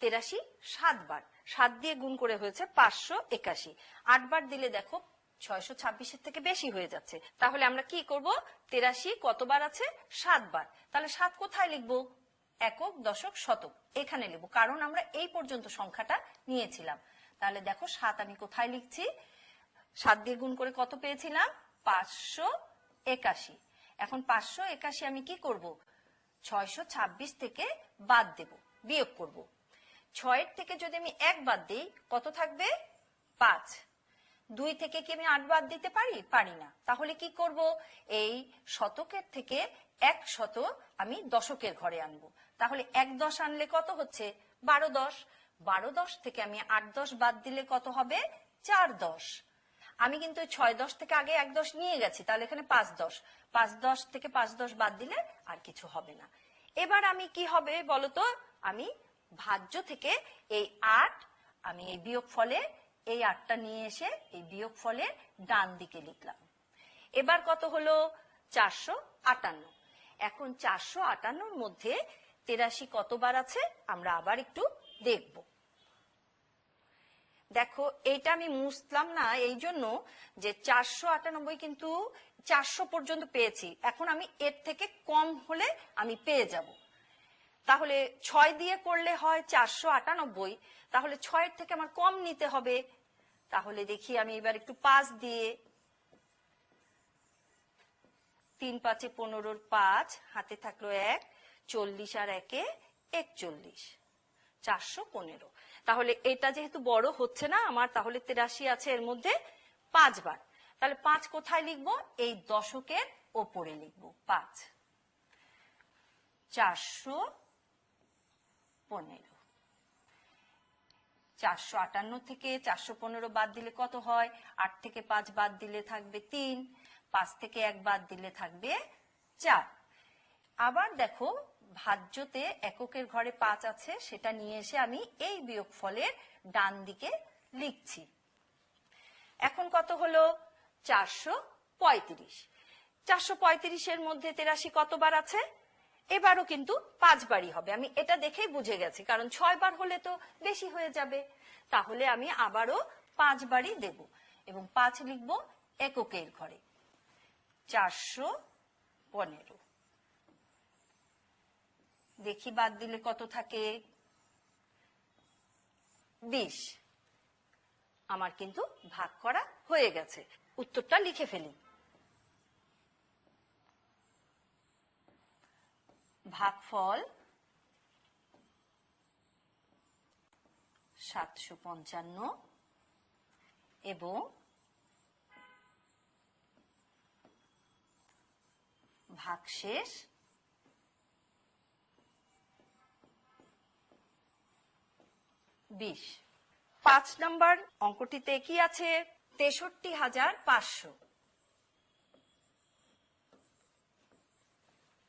83, 7 বার। 7 দিয়ে গুণ করে হয়েছে 581। 8 বার দিলে দেখো 626-এর থেকে বেশি হয়ে যাচ্ছে। তাহলে আমরা কি করব, 83 কতবার আছে, 7 বার। তাহলে 7 কোথায় লিখবো, একক দশক শতক এখানে লিখবো, কারণ আমরা এই পর্যন্ত সংখ্যাটা নিয়েছিলাম। তাহলে দেখো 7 আমি কোথায় লিখছি, 7 দিয়ে গুণ করে কত পেয়েছিলাম, 581। এখন 581 আমি কি করব, 626 থেকে বাদ দেব, বিয়োগ করব। 6-এর থেকে যদি আমি 1 বাদ দিই কত থাকবে, 5। 2 থেকে কি আমি 8 বাদ দিতে পারি, পারি না। তাহলে কি করব, এই শতকের থেকে 1 শত আমি দশকের ঘরে আনবো। তাহলে 1 10 আনলে কত হচ্ছে, 12 10। 12 10 থেকে আমি 8 10 বাদ দিলে কত হবে, 4 10। আমি কিন্তু 6 10 থেকে আগে 1 10 নিয়ে গেছি, তাহলে এখানে 5 10। 5 10 থেকে 5 10 বাদ দিলে আর কিছু হবে না। এবার আমি কি হবে বলতো, আমি ভাজ্য থেকে এই 8, আমি এই বিয়োগ ফলে এই 8টা নিয়ে এসে এই বিয়োগ ফলে ডান দিকে লিখলাম। এবার কত হলো, 458। এখন 458-র মধ্যে 83 কতবার আছে আমরা আবার একটু দেখব। দেখো এইটা আমি মুছলাম না এই জন্য যে 498 কিন্তু 400 পর্যন্ত পেয়েছি। এখন আমি এর থেকে কম হলে আমি পেয়ে যাব। তাহলে 6 দিয়ে করলে হয় 498, তাহলে 6-এর থেকে আমার কম নিতে হবে। তাহলে দেখি আমি এবার একটু 5 দিয়ে, 3 5 15-র 5, হাতে থাকলো 1, 40 আর 1 41, 415। তাহলে এটা যেহেতু বড় হচ্ছে না আমার, তাহলে 83 আছে এর মধ্যে 5 বার। তাহলে 5 কোথায় লিখবো, এই দশকের ওপরে লিখবো, 5। 415। 458 থেকে 415 বাদ দিলে কত হয়, 8 থেকে 5 বাদ দিলে থাকবে 3, 5 থেকে 1 বাদ দিলে থাকবে 4। আবার দেখো ভাজ্যতে এককের ঘরে 5 আছে, সেটা নিয়ে এসে আমি এই বিয়োগ ফলের ডান দিকে লিখছি। এখন কত হলো, 435। 435-এর মধ্যে 83 কতবার আছে, এবারও কিন্তু 5 বারই হবে। আমি এটা দেখেই বুঝে গেছি, কারণ 6 বার হলে তো বেশি হয়ে যাবে। তাহলে আমি আবারও 5 বারই দেব এবং 5 লিখবো এককের ঘরে, 415। দেখি বাদ দিলে কত থাকে, 20। আমার কিন্তু ভাগ করা হয়ে গেছে। উত্তরটা লিখে ফেলি। ভাগফল 755 এবং ভাগশেষ 20। 5 নম্বর অঙ্কটিতে কি আছে, 63,500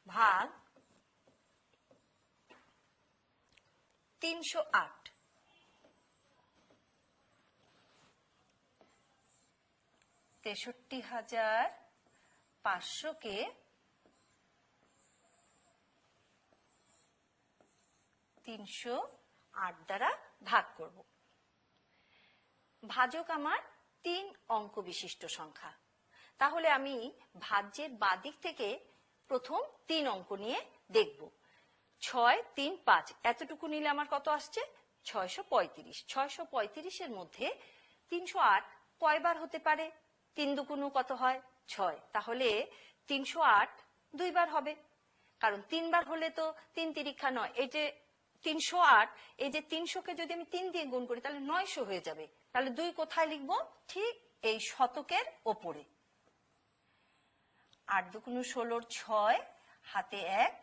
ভাগ 308। 63,500-কে 308 দ্বারা ভাগ করব। ভাজক আমার 3 অঙ্ক বিশিষ্ট সংখ্যা। তাহলে আমি ভাজ্যের বাদিক থেকে প্রথম 3 অঙ্ক নিয়ে দেখব। 6, 3, 5 এতটুকু নিলে আমার কত আসছে? 635। 635-এর মধ্যে 308 কয়বার হতে পারে? 3 দুগুণ কত হয়? 6। তাহলে 308 দুইবার হবে, কারণ 3 বার হলে তো 3 তিরিক্ষা 9। এই যে 308, এই যে 300-কে যদি আমি 3 দিয়ে গুণ করি তাহলে 900 হয়ে যাবে। তাহলে 2 কোথায় লিখবো? ঠিক এই শতকের ওপরে। 8 দুগুণ 16, 6 হাতে 1,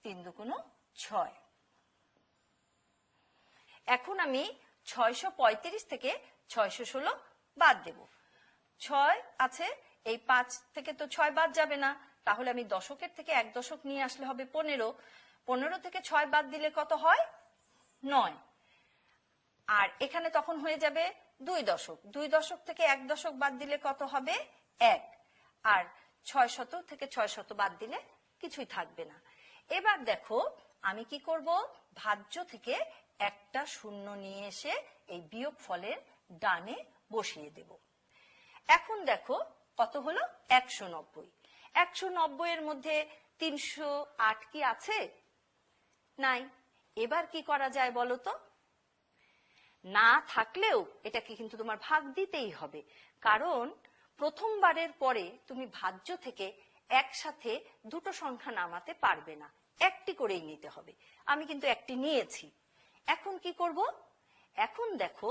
3 দুগুণ 6। এখন আমি 635 থেকে 616 বাদ দেব। 6 আছে, এই 5 থেকে তো 6 বাদ যাবে না, তাহলে আমি দশকের থেকে 1 দশক নিয়ে আসলে হবে 15। 15 থেকে 6 বাদ দিলে কত হয়? 9। আর এখানে তখন হয়ে যাবে 2 দশক। 2 দশক থেকে 1 দশক বাদ দিলে কত হবে? 1। আর 600 থেকে 600 বাদ দিলে কিছুই থাকবে না। এবার দেখো আমি কি করব? ভাজ্য থেকে একটা শূন্য নিয়ে এসে এই বিয়োগ ফলের ডানে বসিয়ে দেব। এখন দেখো কত হলো? 190। 190 এর মধ্যে 308 কি আছে? নাই। এবার কি করা যায় বলো তো? না থাকলেও এটাকে কিন্তু তোমার ভাগ দিতেই হবে, কারণ প্রথমবারের পরে তুমি ভাজ্য থেকে একসাথে দুটো সংখ্যা নামাতে পারবে না, একটি করেই নিতে হবে। আমি কিন্তু একটি নিয়েছি। এখন কি করব? এখন দেখো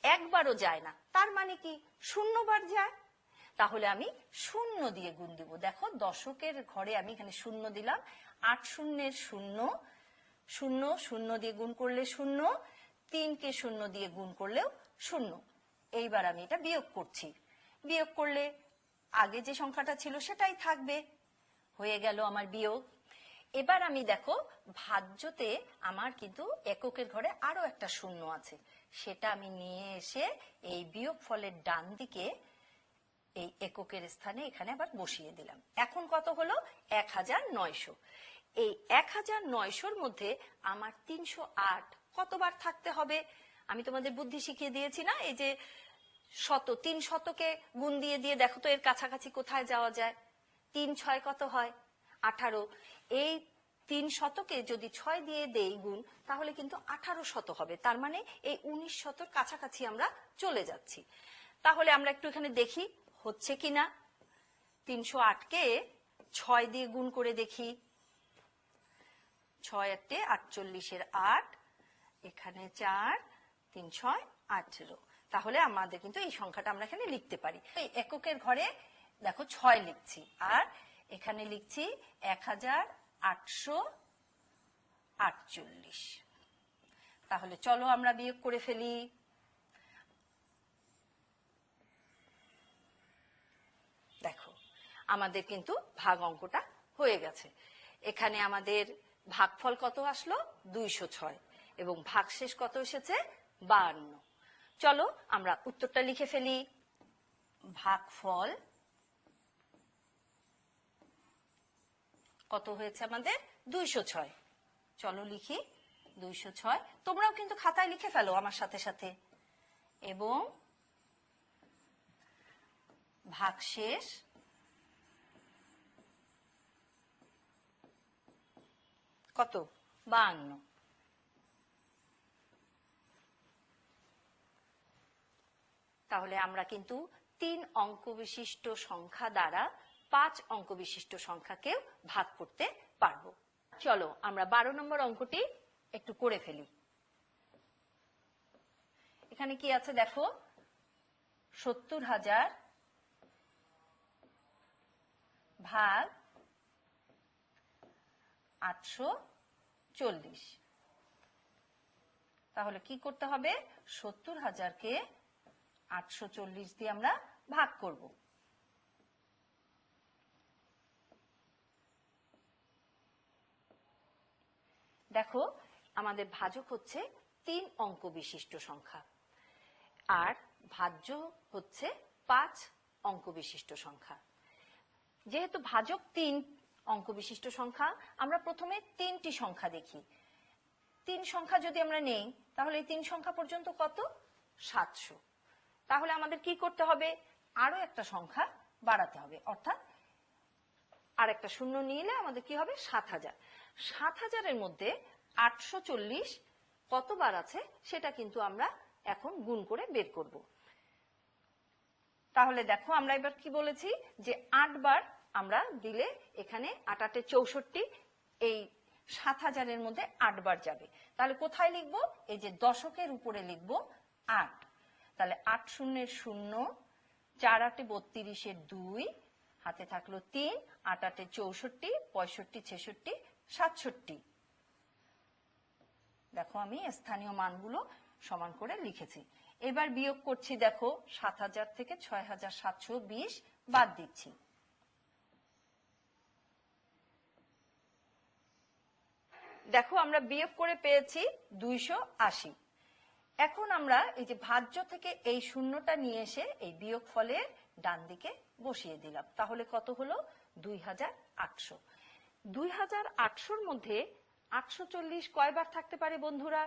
একবারও যায় না, তার মানে কি 0 বার যায়। তাহলে আমি 0 দিয়ে গুণ দিব। দেখো দশকের ঘরে আমি এখানে 0 দিলাম। 8 শূন্যের 0, 0 0 দিয়ে গুণ করলে 0, 3কে 0 দিয়ে গুণ করলেও 0। এইবার আমি এটা বিয়োগ করছি। বিয়োগ করলে আগে যে সংখ্যাটা ছিল সেটাই থাকবে। হয়ে গেল আমার বিয়োগ। এবার আমি দেখো ভাজ্যতে আমার কিন্তু এককের ঘরে আরো একটা 0 আছে, সেটা আমি নিয়ে এসে এই বিয়োগ ফলের ডান দিকে এই এককের স্থানে এখানে আবার বসিয়ে দিলাম। এখন কত হলো? 1900। এই 1900-র মধ্যে আমার 308 কতবার থাকতে হবে? আমি তোমাদের বুদ্ধি শিখিয়ে দিয়েছি না, এই যে 3 শতকে গুণ দিয়ে দিয়ে দেখো তো এর কাছাকাছি কোথায় যাওয়া যায়। 3 6 কত হয়? 18। এই 3 শতকে যদি 6 দিয়ে দেই গুণ, তাহলে কিন্তু 18 শত হবে। তার মানে এই 19 শতর কাছাকাছি আমরা চলে যাচ্ছি। তাহলে আমরা একটু এখানে দেখি হচ্ছে কিনা। 308-কে 6 দিয়ে গুণ করে দেখি। 6 8 48-এর 8, এখানে 4, 3 6 18। তাহলে আমাদের কিন্তু এই সংখ্যাটা আমরা এখানে লিখতে পারি। এই এককের ঘরে দেখো 6 লিখছি, আর এখানে লিখছি 1848। তাহলে চলো আমরা বিয়োগ করে ফেলি। দেখো আমাদের কিন্তু ভাগ অঙ্কটা হয়ে গেছে। এখানে আমাদের ভাগফল কত আসলো? 206, এবং ভাগশেষ কত এসেছে? 52। চলো আমরা উত্তরটা লিখে ফেলি। ভাগফল কত হয়েছে আমাদের? 206। চলো লিখি 206। তোমরাও কিন্তু খাতায় লিখে ফেলো আমার সাথে সাথে। এবং ভাগশেষ কত? 52। তাহলে আমরা কিন্তু 3 অঙ্ক বিশিষ্ট সংখ্যা দ্বারা 5 অঙ্ক বিশিষ্ট সংখ্যাকেও ভাগ করতে পারবো। চলো আমরা 12 নম্বর অঙ্কটি একটু করে ফেলি। এখানে কি আছে দেখো? 70,000 ভাগ 840। তাহলে কি করতে হবে? 70,000-কে 840 দিয়ে আমরা ভাগ করব। দেখো আমাদের ভাজক হচ্ছে 3 অঙ্ক বিশিষ্ট সংখ্যা, আর ভাজ্য হচ্ছে 5 অঙ্ক বিশিষ্ট সংখ্যা। যেহেতু ভাজক 3 অঙ্ক বিশিষ্ট সংখ্যা, আমরা প্রথমে 3টি সংখ্যা দেখি। 3 সংখ্যা যদি আমরা নেই, তাহলে এই 3 সংখ্যা পর্যন্ত কত? 700। তাহলে আমাদের কি করতে হবে? আরো একটা সংখ্যা বাড়াতে হবে, অর্থাৎ আর একটা শূন্য নিলে আমাদের কি হবে 7000। 7000-এর মধ্যে 840 কতবার আছে সেটা কিন্তু আমরা এখন গুণ করে বের করব। তাহলে দেখো আমরা এবার কি বলেছি যে 8 বার আমরা দিলে এখানে 8 8 64, এই 7000-এর মধ্যে 8 বার যাবে। তাহলে কোথায় লিখবো? এই যে দশকের উপরে লিখবো 8। তাহলে 8 শূন্যের 0, 4 8 32-এর 2, হাতে থাকলো 3, 8 8 64, 65 66 67। দেখো আমি স্থানীয় মানগুলো সমান করে লিখেছি। এবার বিয়োগ করছি, দেখো 7000 থেকে 6720 বাদ দিচ্ছি। দেখো আমরা বিয়োগ করে পেয়েছি 280। এখন আমরা এই যে ভাজ্য থেকে এই শূন্যটা নিয়ে এসে এই বিয়োগ ফলের ডান দিকে বসিয়ে দিলাম। তাহলে কত হলো? 2800। 2800-র মধ্যে 840 কয়বার থাকতে পারে বন্ধুরা?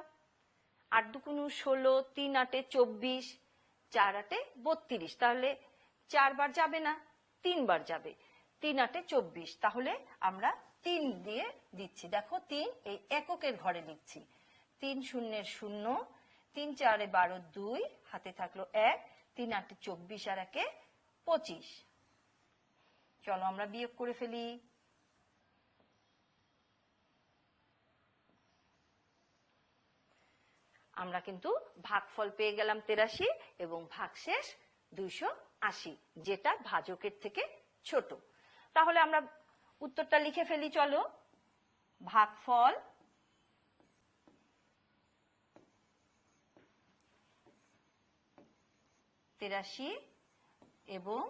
8 2 16, 3 8 24, 4 8 32। তাহলে 4 বার যাবে না, 3 বার যাবে। 3 8 24, তাহলে আমরা 3 দিয়ে দিচ্ছি। দেখো 3 এই এককের ঘরে লিখছি। 3 শূন্যের 0, 3 4 12 2, হাতে থাকলো 1, 3 8 24 আর 1 25। চলো আমরা বিয়োগ করে ফেলি। আমরা কিন্তু ভাগফল পেয়ে গেলাম 83 এবং ভাগশেষ 280, যেটা ভাজকের থেকে ছোট। তাহলে আমরা উত্তরটা লিখে ফেলি, চলো। ভাগফল তেরাশি এবং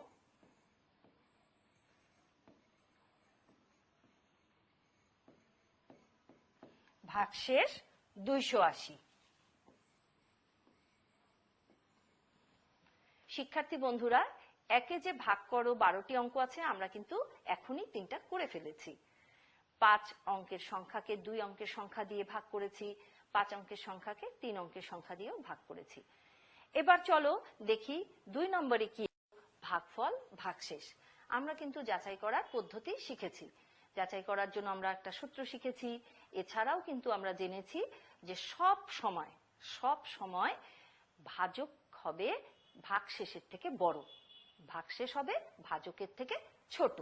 ভাগশেষ 280। শিক্ষার্থী বন্ধুরা, একে যে ভাগ করো 12টি অঙ্ক আছে, আমরা কিন্তু এখনই 3টা করে ফেলেছি। 5 অঙ্কের সংখ্যাকে 2 অঙ্কের সংখ্যা দিয়ে ভাগ করেছি, 5 অঙ্কের সংখ্যাকে 3 অঙ্কের সংখ্যা দিয়েও ভাগ করেছি। এবার চলো দেখি 2 নম্বরে কি ভাগফল ভাগশেষ। আমরা কিন্তু যাচাই করার পদ্ধতি শিখেছি। যাচাই করার জন্য আমরা একটা সূত্র শিখেছি। এছাড়াও কিন্তু আমরা জেনেছি যে সব সময় ভাজক হবে ভাগশেষের থেকে বড়, ভাগশেষ হবে ভাজকের থেকে ছোট।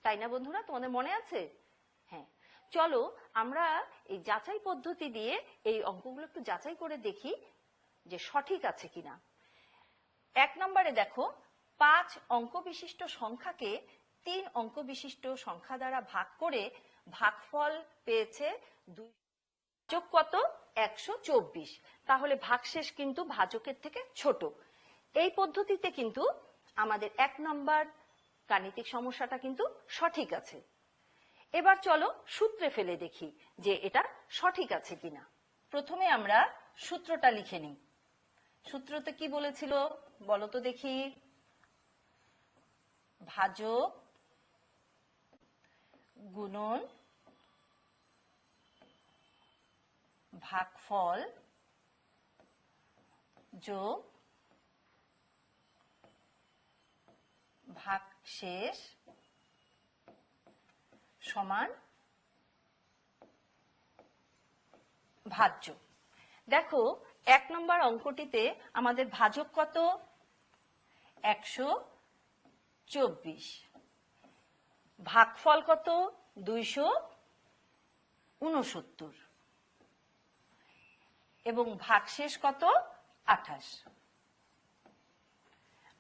তাই না বন্ধুরা? তোমাদের মনে আছে? হ্যাঁ, চলো আমরা এই যাচাই পদ্ধতি দিয়ে এই অঙ্কগুলো একটু যাচাই করে দেখি যে সঠিক আছে কিনা। 1 নম্বরে দেখো 5 অঙ্ক বিশিষ্ট সংখ্যাকে 3 অঙ্ক বিশিষ্ট সংখ্যা দ্বারা ভাগ করে ভাগফল পেয়েছে 2 যোগ কত? 124। তাহলে ভাগশেষ কিন্তু ভাজকের থেকে ছোট। এই পদ্ধতিতে কিন্তু আমাদের 1 নম্বর গাণিতিক সমস্যাটা কিন্তু সঠিক আছে। এবার চলো সূত্রে ফেলে দেখি যে এটা সঠিক আছে কিনা। প্রথমে আমরা সূত্রটা লিখে নিই। সূত্রতে কি বলেছিল বলো তো দেখি? ভাজক গুণন ভাগফল যোগ ভাগশেষ সমান ভাজ্য। দেখো 1 নম্বর অঙ্কটিতে আমাদের ভাজক কত? 124। ভাগফল কত? 269 এবং ভাগশেষ কত? 28।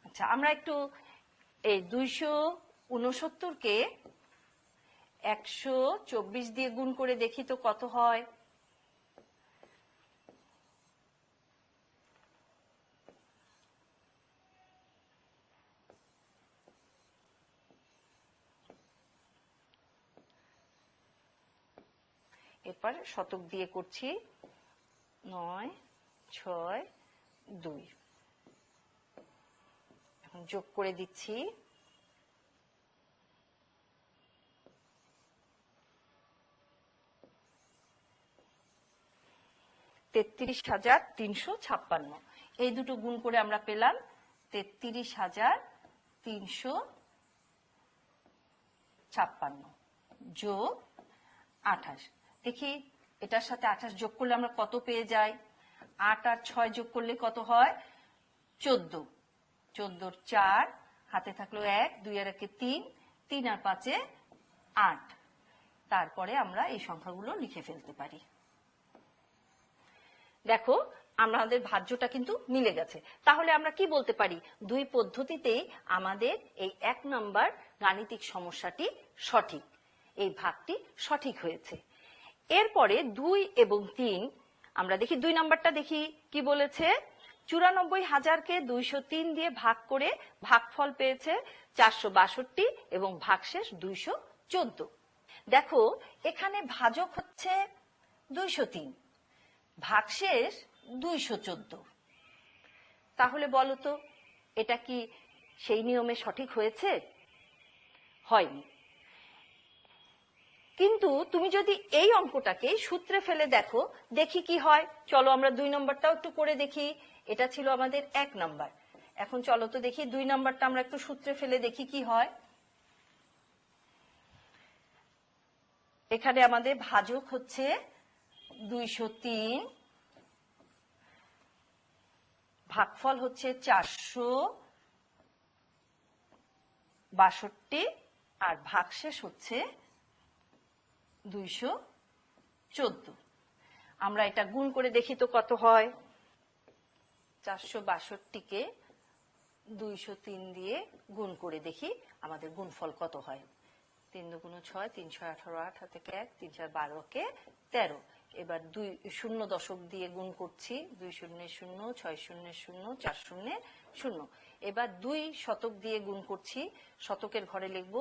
আচ্ছা, আমরা একটু এই 269-কে 124 দিয়ে গুণ করে দেখি তো কত হয়। এরপর শতক দিয়ে করছি। 9 6 2। এখন যোগ করে দিচ্ছি। $33,356। এই দুটো গুণ করে আমরা পেলাম 33,356। 56 যোগ 28। দেখি এটার সাথে 28 যোগ করলে আমরা কত পেয়ে যাই? 8 আর 6 যোগ করলে কত হয়? 14। 14 4, হাতে থাকলো 1, 2 আর 1 3, 3 আর 5 8। তারপরে আমরা এই সংখ্যাগুলো লিখে ফেলতে পারি। দেখো আমাদের ভাজ্যটা কিন্তু মিলে গেছে। তাহলে আমরা কি বলতে পারি? দুই পদ্ধতিতেই আমাদের এই 1 নম্বর গাণিতিক সমস্যাটি সঠিক, এই ভাগটি সঠিক হয়েছে। এরপরে 2 এবং 3 আমরা দেখি। 2 নাম্বারটা দেখি কি বলেছে। 94,000কে 203 দিয়ে ভাগ করে ভাগফল পেয়েছে 462 এবং ভাগশেষ 214। দেখো এখানে ভাজক হচ্ছে 203, ভাগশেষ 214। তাহলে বলো তো এটা কি সেই নিয়মে সঠিক হয়েছে? হয়নি। কিন্তু তুমি যদি এই অঙ্কটাকে সূত্রে ফেলে দেখো, দেখি কি হয়। চলো আমরা 2 নম্বরটাও একটু করে দেখি। এটা ছিল আমাদের 1 নাম্বার। এখন চলো তো দেখি 2 নাম্বারটা আমরা একটু সূত্রে ফেলে দেখি কি হয়। এখানে আমাদের ভাজক হচ্ছে 203, ভাগফল হচ্ছে 462 আর ভাগশেষ হচ্ছে 214। আমরা এটা গুণ করে দেখি তো কত হয়। 462কে 203 দিয়ে গুণ করে দেখি আমাদের গুণফল কত হয়। 3 দুগুণ 6, 3 6 18, 8 হাতে 1, 3 4 12কে 13। এবার 2 শূন্য দশক দিয়ে গুণ করছি। 2 শূন্য 0, 6 শূন্য 0, 4 শূন্য 0। এবার 2 শতক দিয়ে গুণ করছি। শতকের ঘরে লিখবো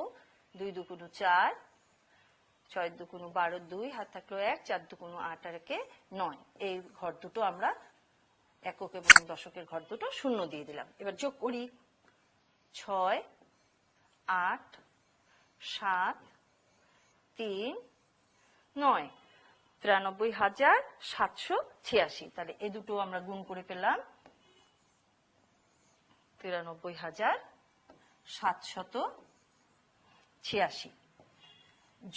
2 দুগুণ 4, 6 দুগুণ 12, 2 হাত থাকলো 1, 4 দুগুণ 8 আর 1 9। এই ঘর দুটো আমরা একক এবং দশকের ঘর দুটো শূন্য দিয়ে দিলাম। এবার যোগ করি। 6 8 7 3 9, 93,786। তাহলে এই দুটো আমরা গুণ করে পেলাম 93,786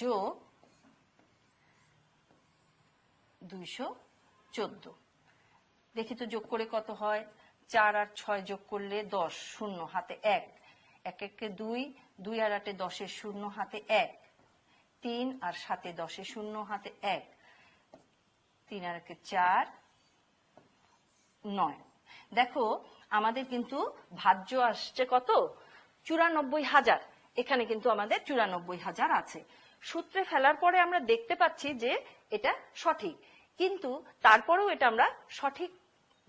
যোগ 214। দেখি তো যোগ করে কত হয়। 4 আর 6 যোগ করলে 10, শূন্য হাতে 1, 1 1 2, 2 আর 8 10 শূন্য হাতে 1, 3 আর 7 10 শূন্য হাতে 1, 3 আর 1 4 9। দেখো আমাদের কিন্তু ভাজ্য আসছে কত? 94,000। এখানে কিন্তু আমাদের 94,000 আছে। সূত্রে ফেলার পরে আমরা দেখতে পাচ্ছি যে এটা সঠিক, কিন্তু তারপরেও এটা আমরা সঠিক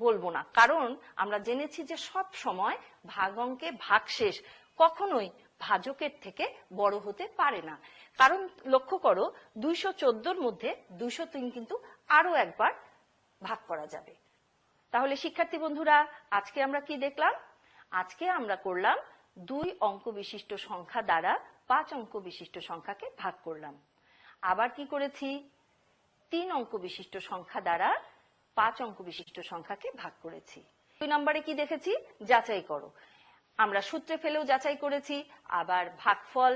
বলবো না, কারণ আমরা জেনেছি যে সব সময় ভাগ অঙ্কে ভাগশেষ কখনোই ভাজকের থেকে বড় হতে পারে না। কারণ লক্ষ্য করো 214 মধ্যে 203 কিন্তু আরো একবার ভাগ করা যাবে। তাহলে শিক্ষার্থী বন্ধুরা আজকে আমরা কি দেখলাম? আজকে আমরা করলাম 2 অঙ্ক বিশিষ্ট সংখ্যা দ্বারা 5 অঙ্ক বিশিষ্ট সংখ্যাকে ভাগ করলাম। আবার কি করেছি? 3 অঙ্ক বিশিষ্ট সংখ্যা দ্বারা 5 অঙ্ক বিশিষ্ট সংখ্যাকে ভাগ করেছি। 2 নম্বরে কি দেখেছি? যাচাই করো। আমরা সূত্রে ফেলেও যাচাই করেছি, আবার ভাগফল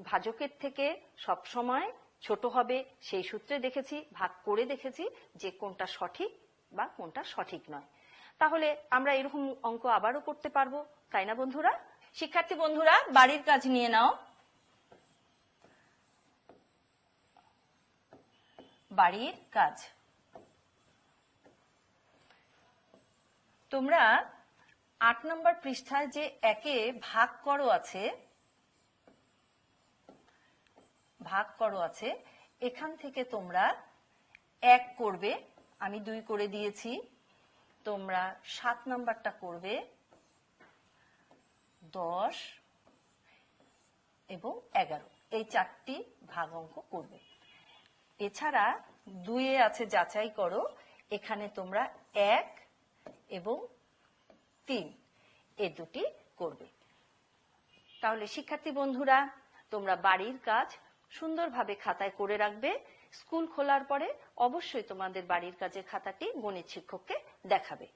ভাজকের থেকে সব সময় ছোট হবে সেই সূত্রে দেখেছি, ভাগ করে দেখেছি যে কোনটা সঠিক বা কোনটা সঠিক নয়। তাহলে আমরা এরকম অঙ্ক আবারও করতে পারবো, তাই না বন্ধুরা? শিক্ষার্থী বন্ধুরা বাড়ির কাজ নিয়ে নাও। বাড়ির কাজ তোমরা 8 নম্বর পৃষ্ঠায় যে একে ভাগ করো আছে এখান থেকে তোমরা 1 করবে, আমি 2 করে দিয়েছি। তোমরা 7 নাম্বারটা করবে 10 এবং 11, এই 4টি ভাগ অঙ্ক করবে। এছাড়া 2 এ আছে যাচাই করো, এখানে তোমরা 1 এবং 3 এই দুটি করবে। তাহলে শিক্ষার্থী বন্ধুরা তোমরা বাড়ির কাজ সুন্দরভাবে খাতায় করে রাখবে। স্কুল খোলার পরে অবশ্যই তোমাদের বাড়ির কাজের খাতাটি গণিত শিক্ষককে দেখাবে।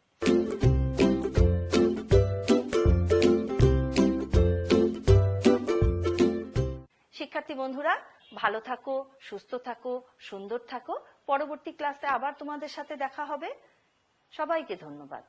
শিক্ষার্থী বন্ধুরা, ভালো থাকো, সুস্থ থাকো, সুন্দর থাকো। পরবর্তী ক্লাসে আবার তোমাদের সাথে দেখা হবে। সবাইকে ধন্যবাদ।